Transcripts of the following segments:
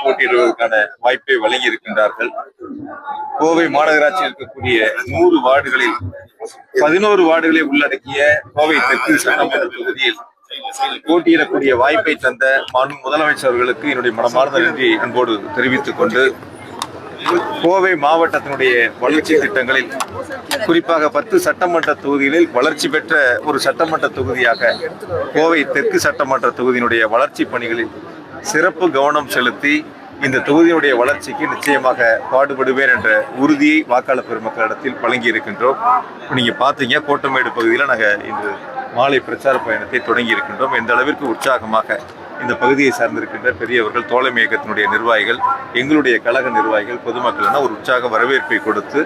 போட்டியிடுவதற்கான வாய்ப்பை வழங்கி இருக்கின்றார்கள். கோவை மாநகராட்சியில் இருக்கக்கூடிய 100 வார்டுகளில் 11 வார்டுகளை உள்ளடக்கிய கோவை தெற்கு சட்டமன்ற தொகுதியில் போட்டியிடக்கூடிய வாய்ப்பை தந்த மாண்பு முதலமைச்சர்களுக்கு என்னுடைய மனமார்ந்த நன்றி அன்போடு தெரிவித்துக் கொண்டு, கோவை மாவட்டத்தினுடைய வளர்ச்சி திட்டங்களில் குறிப்பாக 10 சட்டமன்ற தொகுதிகளில் வளர்ச்சி பெற்ற ஒரு சட்டமன்ற தொகுதியாக கோவை தெற்கு சட்டமன்ற தொகுதியினுடைய வளர்ச்சி பணிகளில் சிறப்பு கவனம் செலுத்தி இந்த தொகுதியினுடைய வளர்ச்சிக்கு நிச்சயமாக பாடுபடுவேன் என்ற உறுதியை வாக்காளர் பெருமக்களிடத்தில் வழங்கி இருக்கின்றோம். நீங்க பாத்தீங்க, கோட்டமேடு பகுதியில் நாங்கள் இன்று மாலை பிரச்சார பயணத்தை தொடங்கி இருக்கின்றோம். எந்த அளவிற்கு உற்சாகமாக இந்த பகுதியை சார்ந்திருக்கின்ற பெரியவர்கள், தோழமை இயக்கத்தினுடைய நிர்வாகிகள், எங்களுடைய கழக நிர்வாகிகள், பொதுமக்கள் என ஒரு உற்சாக வரவேற்பை கொடுத்து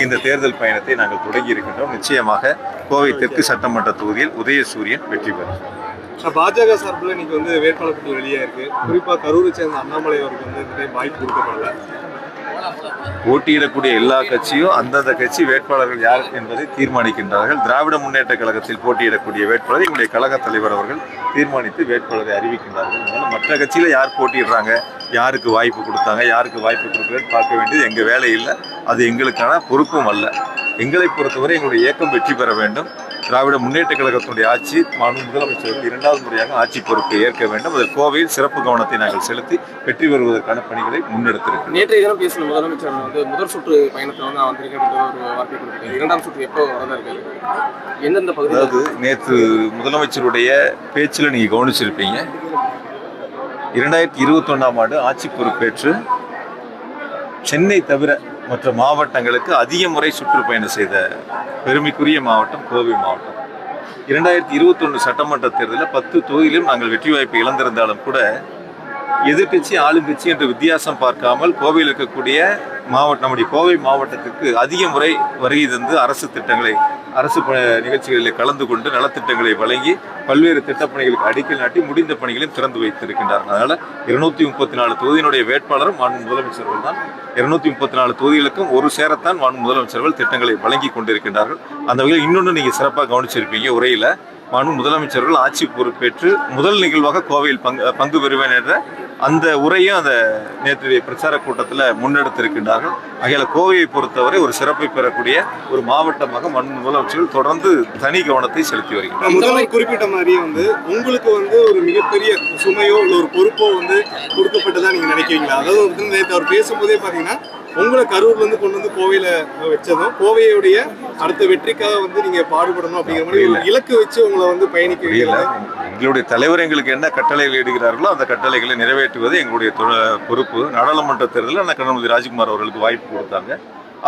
இந்த தேர்தல் பயணத்தை நாங்கள் தொடங்கி இருக்கின்றோம். நிச்சயமாக கோவை தெற்கு சட்டமன்ற தொகுதியில் உதயசூரியன் வெற்றி பெறும். பாஜக சார்பில் இன்னைக்கு வேட்பாளர் பட்டியல் வெளியே இருக்கு. குறிப்பா கரூரை சேர்ந்த அண்ணாமலை அவருக்கு வாய்ப்பு கொடுக்கப்படல. போட்டியிடக்கூடிய எல்லா கட்சியும் அந்தந்த கட்சி வேட்பாளர்கள் யார் என்பதை தீர்மானிக்கின்றார்கள். திராவிட முன்னேற்ற கழகத்தில் போட்டியிடக்கூடிய வேட்பாளர் எங்களுடைய கழக தலைவர் அவர்கள் தீர்மானித்து வேட்பாளரை அறிவிக்கின்றார்கள். அதனால மற்ற கட்சியில யார் போட்டியிடுறாங்க, யாருக்கு வாய்ப்பு கொடுத்தாங்க, யாருக்கு வாய்ப்பு கொடுக்குறேன்னு பார்க்க வேண்டியது எங்கள் வேலை இல்லை. அது எங்களுக்கான பொறுப்பும் அல்ல. எங்களை பொறுத்தவரை எங்களுடைய இயக்கம் வெற்றி பெற வேண்டும். திராவிட முன்னேற்ற கழகத்தினுடைய ஆட்சி மாண்பு முதலமைச்சர்கள் 2வது முறையாக ஆட்சி பொறுப்பை ஏற்க வேண்டும். அதில் கோவையில் சிறப்பு கவனத்தை நாங்கள் செலுத்தி வெற்றி பெறுவதற்கான பணிகளை முன்னெடுத்திருக்கிறோம். நேற்றைய தினம் பேசின முதலமைச்சர் முதல் சுற்று பயணத்தில் நான் வந்திருக்கேன் ஒரு வார்த்தை கொடுத்தேன். 2ஆம் சுற்று எப்போ வரதா இருக்கு, எந்தெந்த பகுதி? அதாவது நேற்று முதலமைச்சருடைய பேச்சில் நீங்கள் கவனிச்சிருப்பீங்க. 2021ஆம் ஆண்டு ஆட்சி பொறுப்பேற்று சென்னை தவிர மற்ற மாவட்டங்களுக்கு அதிக முறை சுற்றுப்பயணம் செய்த பெருமைக்குரிய மாவட்டம் கோவை மாவட்டம். 2021 சட்டமன்ற தேர்தலில் 10 தொகுதியிலும் நாங்கள் வெற்றி வாய்ப்பை இழந்திருந்தாலும் கூட எதிர்கட்சி ஆளுங்கட்சி என்ற வித்தியாசம் பார்க்காமல் கோவையில் இருக்கக்கூடிய நம்முடைய கோவை மாவட்டத்திற்கு அதிக முறை வருகை தந்து அரசு திட்டங்களை, அரசு நிகழ்ச்சிகளில் கலந்து கொண்டு நலத்திட்டங்களை வழங்கி பல்வேறு திட்டப்பணிகளுக்கு அடிக்கல் நாட்டி முடிந்த பணிகளையும் திறந்து வைத்திருக்கின்றார்கள். அதனால 234 தொகுதியினுடைய வேட்பாளரும் மாண்பு முதலமைச்சர்கள் தான். 234 தொகுதிகளுக்கும் ஒரு சேரத்தான் மாண்பு முதலமைச்சர்கள் திட்டங்களை வழங்கி கொண்டிருக்கின்றார்கள். அந்த வகையில் இன்னொன்று நீங்க சிறப்பாக கவனிச்சிருப்பீங்க, உரையில மாண்பு முதலமைச்சர்கள் ஆட்சி பொறுப்பேற்று முதல் நிகழ்வாக கோவையில் பங்கு பெறுவேன் என்ற அந்த உரையும் அந்த நேற்றைய பிரச்சார கூட்டத்தில் முன்னெடுத்திருக்கின்றார்கள். ஆகையால் கோவையை பொறுத்தவரை ஒரு சிறப்பை பெறக்கூடிய ஒரு மாவட்டமாக மாண்பு முதலமைச்சர்கள் தொடர்ந்து தனி கவனத்தை செலுத்தி வருகின்றனர். முதல்வர் குறிப்பிட்ட மாதிரி உங்களுக்கு ஒரு மிகப்பெரிய சுமையோ இல்லை ஒரு பொறுப்போ கொடுக்கப்பட்டதா நீங்க நினைக்கிறீங்களா? அதாவது நேற்று அவர் பேசும்போதே பாத்தீங்கன்னா உங்களை கரூர்ல கொண்டு கோவையில வச்சதும் கோவையுடைய அடுத்த வெற்றிக்காக நீங்க பாடுபடணும் அப்படிங்கிற மாதிரி ஒரு இலக்கு வச்சு உங்களை பயணிக்க வைக்கல. எங்களுடைய தலைவர் எங்களுக்கு என்ன கட்டளைகள் இடுகிறார்களோ அந்த கட்டளைகளை நிறைவேற்றுவது எங்களுடைய பொறுப்பு. நாடாளுமன்ற தேர்தலில் கருணாநிதி ராஜ்குமார் அவர்களுக்கு வாய்ப்பு கொடுத்தாங்க.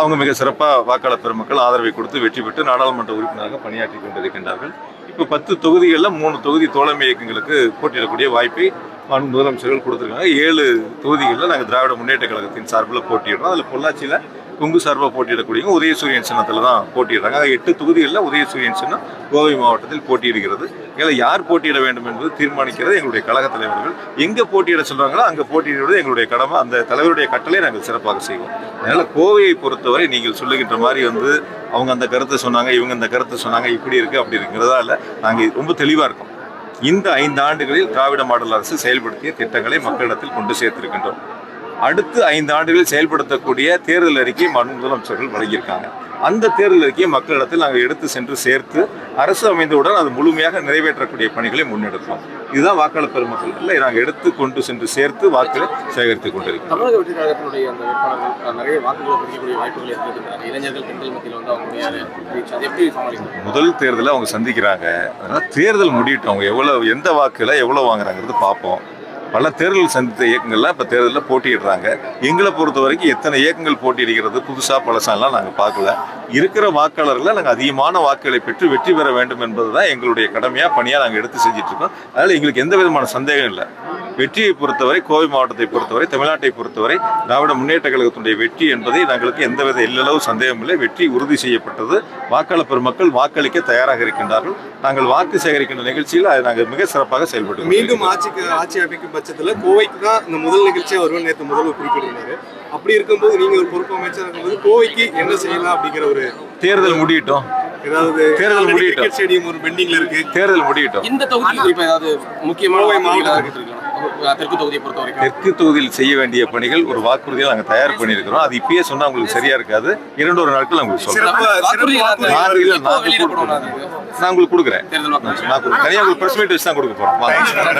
அவங்க மிக சிறப்பாக வாக்காளர் பெருமக்கள் ஆதரவை கொடுத்து வெற்றி பெற்று நாடாளுமன்ற உறுப்பினராக பணியாற்றி கொண்டிருக்கின்றார்கள். இப்போ 10 தொகுதிகளில் 3 தொகுதி தோழமை இயக்கங்களுக்கு போட்டியிடக்கூடிய வாய்ப்பை மாண்பு முதலமைச்சர்கள் கொடுத்துருக்காங்க. 7 தொகுதிகளில் நாங்கள் திராவிட முன்னேற்ற கழகத்தின் சார்பில் போட்டியிடுறோம். அதில் பொள்ளாச்சியில் கொங்கு சார்பாக போட்டியிடக்கூடிய உதயசூரியன் சின்னத்தில் தான் போட்டியிடுறாங்க. 8 தொகுதிகளில் உதயசூரியன் சின்னம் கோவை மாவட்டத்தில் போட்டியிடுகிறது. இதில் யார் போட்டியிட வேண்டும் என்பது தீர்மானிக்கிறது எங்களுடைய கழக தலைவர்கள். எங்கே போட்டியிட சொல்கிறாங்களோ அங்கே போட்டியிடுவது எங்களுடைய கடமை. அந்த தலைவருடைய கட்டளை நாங்கள் சிறப்பாக செய்வோம். அதனால் கோவையை பொறுத்தவரை நீங்கள் சொல்லுகின்ற மாதிரி அவங்க அந்த கருத்தை சொன்னாங்க, இவங்க அந்த கருத்தை சொன்னாங்க, இப்படி இருக்குது அப்படி இருக்கிறதா இல்லை. நாங்கள் ரொம்ப தெளிவாக இருக்கோம். இந்த 5 ஆண்டுகளில் திராவிட மாடல் அரசு செயல்படுத்திய திட்டங்களை மக்களிடத்தில் கொண்டு சேர்த்திருக்கின்றோம். அடுத்து 5 ஆண்டுகளில் செயல்படுத்தக்கூடிய தேர்தல் அறிக்கையை மாண்பு முதலமைச்சர்கள் வழங்கியிருக்காங்க. அந்த தேர்தல் அறிக்கையை மக்களிடத்தில் நாங்கள் எடுத்து சென்று சேர்த்து அரசு அமைந்தவுடன் அது முழுமையாக நிறைவேற்றக்கூடிய பணிகளை முன்னெடுப்போம். இதுதான் வாக்காளர் பெருமக்கள் இல்லை, நாங்கள் எடுத்து கொண்டு சென்று சேர்த்து வாக்குகளை சேகரித்துக் கொண்டிருக்கிறோம். தமிழக வெற்றி கழகத்தினுடைய அந்த வேட்பாளர்கள் நிறைய வாக்குகளை பிடிக்கக்கூடிய வாய்ப்புகள் இருக்கிறது. இளைஞர்கள் பெண்கள் மத்தியில் முதல் தேர்தலை அவங்க சந்திக்கிறாங்க. அதனால தேர்தல் முடியட்டும், அவங்க எந்த வாக்குல எவ்வளவு வாங்குறாங்கிறது பார்ப்போம். பல தேர்தல் சந்தித்த இயக்கங்கள்லாம் இப்போ தேர்தலில் போட்டியிடுறாங்க. எங்களை பொறுத்த வரைக்கும் எத்தனை இயக்கங்கள் போட்டியிடுகிறது புதுசாக பழசாலாம் நாங்கள் பார்க்கல. இருக்கிற வாக்காளர்களை நாங்கள் அதிகமான வாக்குகளை பெற்று வெற்றி பெற வேண்டும் என்பது தான் எங்களுடைய கடமையாக பணியாக நாங்கள் எடுத்து செஞ்சுட்டு இருக்கோம். அதனால் எங்களுக்கு எந்த விதமான சந்தேகம் இல்லை. வெற்றியை பொறுத்தவரை, கோவை மாவட்டத்தை பொறுத்தவரை, தமிழ்நாட்டை பொறுத்தவரை திராவிட முன்னேற்ற கழகத்தினுடைய வெற்றி என்பதை நாங்களுக்கு எந்தவித எல்லளவு சந்தேகம் இல்லை. வெற்றி உறுதி செய்யப்பட்டது. வாக்காளர் பெருமக்கள் வாக்களிக்க தயாராக இருக்கின்றார்கள். நாங்கள் வாக்கு சேகரிக்கின்ற நிகழ்ச்சியில் அதை நாங்கள் மிக சிறப்பாக செயல்பட்டு மீண்டும் ஆட்சி அமைக்கும் பட்சத்தில் கோவைக்கு தான் இந்த முதல் நிகழ்ச்சியாக வருவோம் நேற்று முதல்வர் குறிப்பிட்டிருந்தாரு. அப்படி இருக்கும்போது நீங்க ஒரு பொறுப்பு அமைச்சராக இருக்கும்போது கோவைக்கு என்ன செய்யலாம் அப்படிங்கிற ஒரு தேர்தல் முடியட்டும். ஏதாவது தேர்தல் முடியட்டும். ஸ்டேடியம் ஒரு பெண்டிங்ல இருக்கு. தேர்தல் முடியட்டும். இந்த தொகுதி ஏதாவது முக்கியமான தெற்கு தொகுதியை பொறுத்த வரைக்கும்? தெற்கு தொகுதியில் செய்ய வேண்டிய பணிகள் ஒரு வாக்குறுதியை நாங்கள் தயார் பண்ணியிருக்கிறோம். அது இப்பயே சொன்னா உங்களுக்கு சரியா இருக்காது. 2 நாட்கள் உங்களுக்கு சொல்றேன். வாக்குறுதிகள் எப்போ வெளியிடப்படும்? நான் உங்களுக்கு கொடுக்குறேன். தேர்தல் வாக்குறுதி நான் தனியாக உங்களுக்கு பிரஸ் மீட் வச்சு தான் கொடுக்க போறோம். வாங்க.